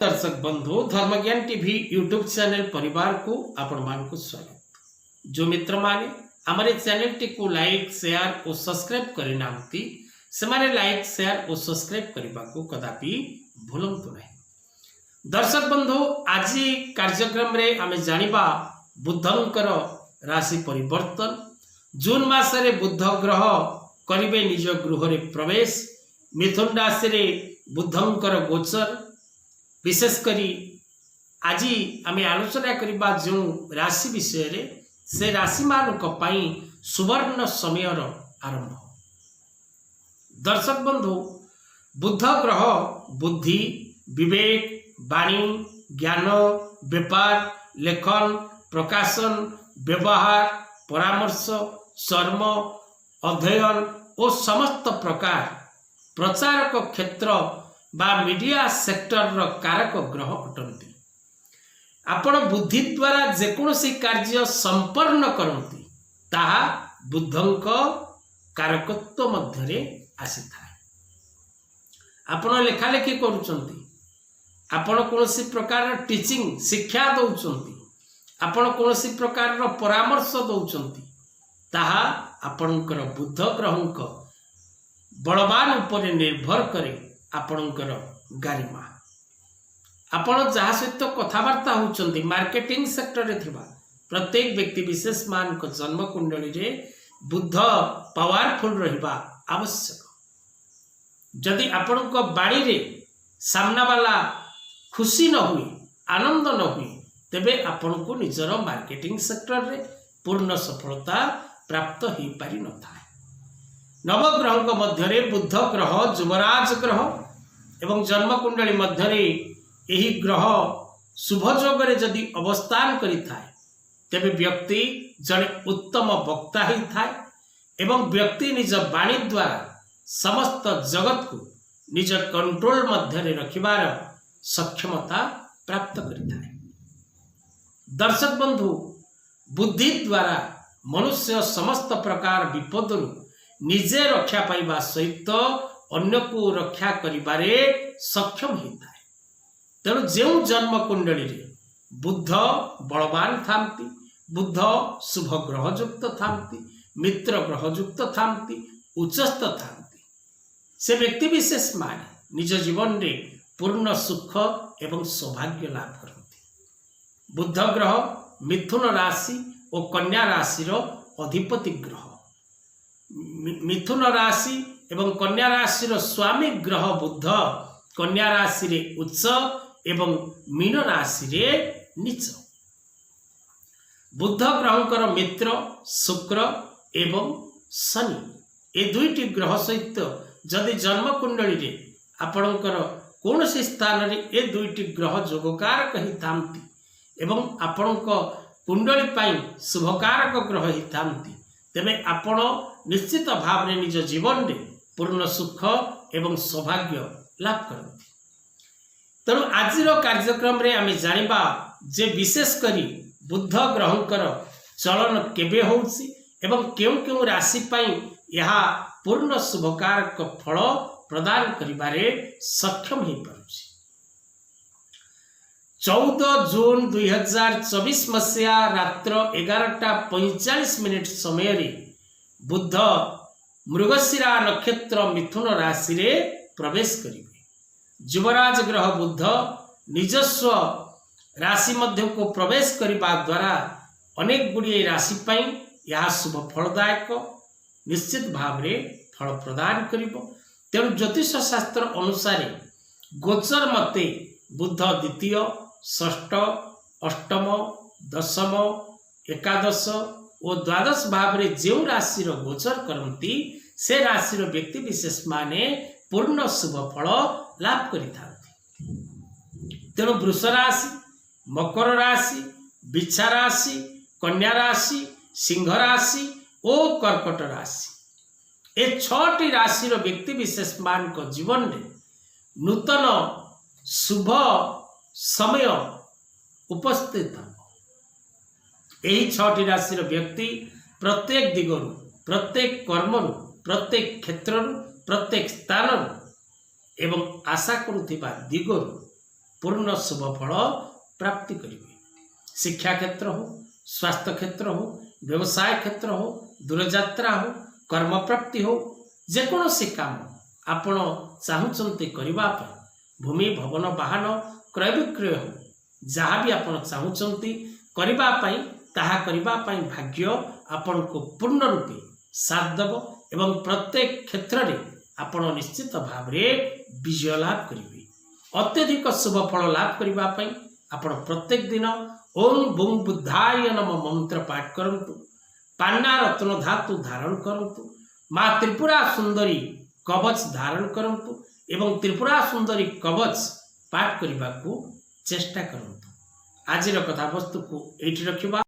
दर्शक बंधु धर्मज्ञान TV YouTube channel परिवार को आपण मान को स्वागत। जो मित्र माने हमारे चैनल टी को लाइक शेयर और सब्सक्राइब करि नांती से माने लाइक शेयर और सब्सक्राइब करबा को कदापि भूलंतु नहीं। दर्शक बंधु आज कार्यक्रम रे आमे जानिबा बुद्धंकर राशि परिवर्तन। जून मासरे बुद्ध ग्रह करिवे निज गृह रे प्रवेश। मिथुन राशि रे बुद्धंकर गोचर। विशेषकरी आज आम आलोचना करबा जो राशि विषय रे से राशि मानक पाई सुवर्ण समय आरंभ। दर्शक बंधु बुद्ध ग्रह बुद्धि विवेक वाणी ज्ञान व्यापार लेखन प्रकाशन व्यवहार परामर्श चर्म अध्ययन और समस्त प्रकार प्रचारक क्षेत्र बा मीडिया सेक्टर रो कारक ग्रह अटंती। आपण बुद्धि द्वारा जेकोसी कार्य संपन्न करंती ताहा बुद्धंक कारकत्व मध्यरे आसी थाए। आपण लेखा लेखी करूचंती, आपण कोनोसी प्रकार टीचिंग शिक्षा दउचंती, आपण कोनोसी प्रकार रो परामर्श दउचंती ताहा आपणकर बुद्ध ग्रहंक बलवान उपरे निर्भर करे। आपणकर गारिमा आपण जहा सहित कथबार्ता होचंती मार्केटिंग सेक्टर रे थिबा प्रत्येक व्यक्ति विशेष मान को जन्म कुंडली रे बुद्ध पावरफुल रहिबा आवश्यक। जदि आपण को बाणी रे सामना वाला खुशी न हुई आनंद न हुई तेबे आपण को निजर मार्केटिंग सेक्टर रे पूर्ण सफलता प्राप्त ही पारि न थाए। नवग्रह मध्य बुद्ध ग्रह युवराज ग्रह एवं जन्म कुंडली मध्य यही ग्रह शुभ जोगरे जदि अवस्थान करि थाए तेबे व्यक्ति जड़े उत्तम वक्ता ही थाए एवं व्यक्ति निज वाणी द्वारा समस्त जगत को निज कंट्रोल मध्य रखिबार सक्षमता प्राप्त करि थाए। दर्शक बंधु बुद्धि द्वारा मनुष्य समस्त प्रकार विपदरु निजे रक्षा पाइबा सहित अन्य को रक्षा करिबारे सक्षम होता है। तेणु जो जन्म कुंडली रे बुद्ध बलवान थांती, बुद्ध शुभ ग्रहयुक्त थांती, मित्र ग्रहयुक्त थांती, उच्चस्थ थांती, से व्यक्ति विशेष माने निज जीवन रे पूर्ण सुख एवं सौभाग्य लाभ करती। बुद्ध ग्रह मिथुन राशि और कन्या राशि रो अधिपति ग्रह। मिथुन राशि एवं कन्या राशि रो स्वामी ग्रह बुद्ध कन्या राशि रे उच्च एवं मीन राशि रे नीच। बुद्ध ग्रहंकर मित्र शुक्र एवं शनि ए दुईटी ग्रह सहित जदि जन्म कुंडली रे आपणकर कौन से स्थान रे ए दुईटी ग्रह जोगकारक ही थांती एवं आपणक कुंडली पाई शुभकारक ग्रह ही थांती तेबे आपण निश्चित भाव रे निज जीवन रे पूर्ण सुख एवं सौभाग्य लाभ करती। तेणु आज कार्यक्रम रे आमे जानिबा जे विशेष करी बुद्ध ग्रहंकर चलन केबे होउसी एवं केउ केउ राशि पाई यहा पूर्ण शुभकारक फल प्रदान करिबारे सक्षम ही परुछि। 14 जून 2024 मसिया रात्र 11:45 समय रे बुद्ध मृगशिरा नक्षत्र मिथुन राशि रे प्रवेश करिवे। युवराज ग्रह बुद्ध निजस्व राशि मध्य को प्रवेश करबा द्वारा अनेक गुड़िए राशि पाई यह शुभ फलदायक निश्चित भाव रे फल प्रदान करिवो। तेणु ज्योतिष शास्त्र अनुसार गोचर मते बुद्ध द्वितीय षष्ठ अष्टम दशम एकादश और द्वादश भाव रे जो राशि रो गोचर करती से राशि रो व्यक्ति विशेष माने पूर्ण शुभ फल लाभ करिथांती। तेणु वृष राशि मकर राशि बिच्छा राशि कन्या राशि सिंह राशि और कर्कट राशि ए 6टी राशि रो व्यक्ति विशेष मान को जीवन रे नूतन शुभ समय उपस्थित हो। यही 6टी राशि रो व्यक्ति प्रत्येक दिगरु प्रत्येक कर्मरु प्रत्येक क्षेत्ररु प्रत्येक स्थानरु एवं आशा करुथिबा दिगरु पूर्ण शुभ फल प्राप्ति करेंगे। शिक्षा क्षेत्र हो, स्वास्थ्य क्षेत्र हो, व्यवसाय क्षेत्र हो, दूरयात्रा हो, कर्म प्राप्ति हो, जेकोसी काम आपण चाहूँच करने, भूमि भवन वाहन क्रय विक्रय हो, जहाँ भी आपण चाहूँच करने ताहा करने भाग्य आपण को पूर्ण रूपे साथ देव एवं प्रत्येक क्षेत्र में आपण निश्चित भाव विजय लाभ करेंगे। अत्यधिक शुभ फल लाभ करने आपण प्रत्येक दिन ओम बुम बुद्धाय नम मंत्र पाठ करंतु, पान्ना रत्न धातु धारण करंतु, माँ त्रिपुरा सुंदरी कवच धारण करंतु एवं त्रिपुरा सुंदरी कवच पाठ करने को चेष्टा करंतु। आज कथा वस्तु को एठी रखिबा।